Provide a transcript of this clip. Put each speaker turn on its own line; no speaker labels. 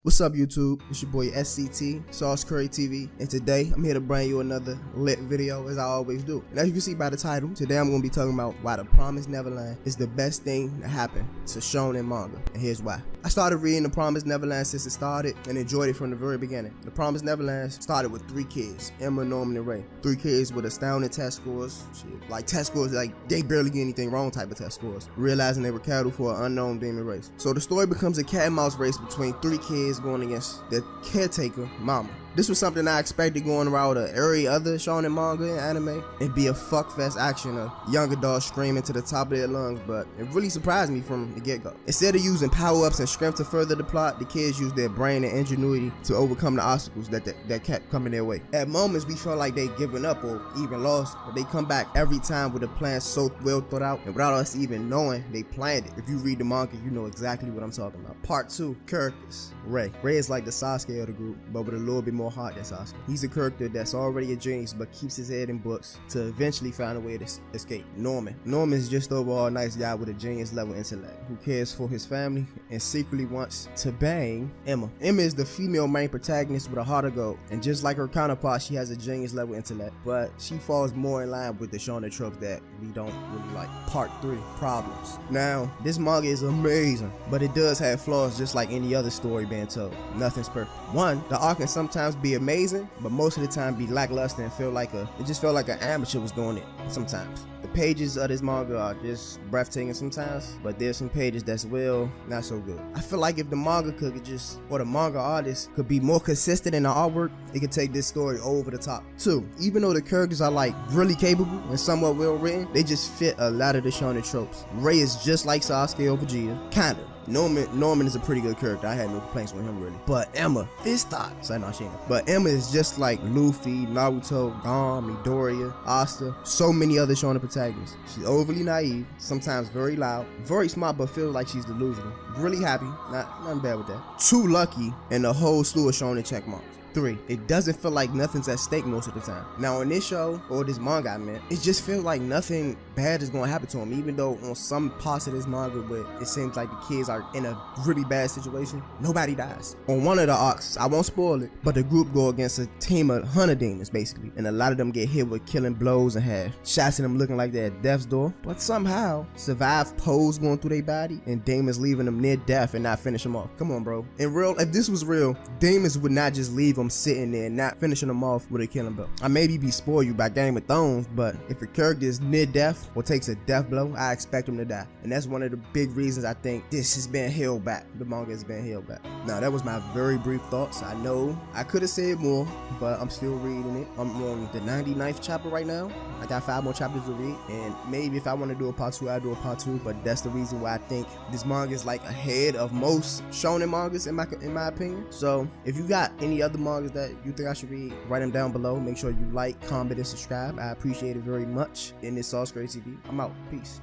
What's up, YouTube? It's your boy SCT, Sauce Curry TV, and today I'm here to bring you another lit video as I always do. And as you can see by the title, today I'm going to be talking about why The Promised Neverland is the best thing to happen to Shounen Manga, and here's why. I started reading The Promised Neverland since it started and enjoyed it from the very beginning. The Promised Neverland started with 3 kids, Emma, Norman, and Ray. 3 kids with astounding test scores, like test scores like they barely get anything wrong type of test scores, realizing they were cattle for an unknown demon race. So the story becomes a cat and mouse race between 3 kids going against their caretaker, Mama. This was something I expected going around every other shonen manga and anime. It'd be a fuckfest action of young adults screaming to the top of their lungs, but it really surprised me from the get-go. Instead of using power-ups and strength to further the plot, the kids used their brain and ingenuity to overcome the obstacles that kept coming their way. At moments, we felt like they'd given up or even lost, but they come back every time with a plan so well thought out, and without us even knowing, they planned it. If you read the manga, you know exactly what I'm talking about. Part 2, characters. Ray. Ray is like the Sasuke of the group, but with a little bit more heart than Sasuke. He's a character that's already a genius, but keeps his head in books to eventually find a way to escape. Norman. Norman is just overall a nice guy with a genius level intellect, who cares for his family and secretly wants to bang Emma. Emma is the female main protagonist with a heart of gold, and just like her counterpart, she has a genius level intellect, but she falls more in line with the shonen tropes that we don't really like. Part 3, problems. Now, this manga is amazing, but it does have flaws just like any other story being told. Nothing's perfect. 1, the art can sometimes be amazing, but most of the time be lackluster and it just felt like an amateur was doing it sometimes. The pages of this manga are just breathtaking sometimes, but there's some pages that's not so good. I feel like if the manga the manga artist could be more consistent in the artwork, it could take this story over the top. 2, even though the characters are like really capable and somewhat well written, they just fit a lot of the shonen tropes. Ray is just like Sasuke or Vegeta, kinda. Norman is a pretty good character. I had no complaints with him really. But Emma, this thought. But Emma is just like Luffy, Naruto, Gon, Midoriya, Asta, so many other shonen protagonists. She's overly naive, sometimes very loud, very smart, but feels like she's delusional. Really happy, nothing bad with that. Too lucky, and a whole slew of shonen check marks. 3, it doesn't feel like nothing's at stake most of the time. Now in this show, or this manga I meant, it just feels like nothing bad is going to happen to him, even though on some parts of this manga where it seems like the kids are in a really bad situation, nobody dies. On one of the arcs, I won't spoil it, but the group go against a team of hunter demons basically, and a lot of them get hit with killing blows and have shots in them looking like they're at death's door, but somehow survive pose going through their body and demons leaving them near death and not finish them off. Come on, bro. In real, if this was real, demons would not just leave them sitting there and not finishing them off with a killing blow. I maybe be spoil you by Game of Thrones, but if a character is near death or takes a death blow, I expect him to die. And that's one of the big reasons I think this has been held back. The manga has been held back. Now that was my very brief thoughts. I know I could have said more, but I'm still reading it. I'm on the 99th chapter right now. I got 5 more chapters to read, and maybe if I want to do a part 2, I'll do a part 2, but that's the reason why I think this manga is like ahead of most shonen mangas in my opinion. So if you got any other mangas that you think I should read, write them down below. Make sure you like, comment, and subscribe. I appreciate it very much. In this Sauce Curry TV, I'm out. Peace.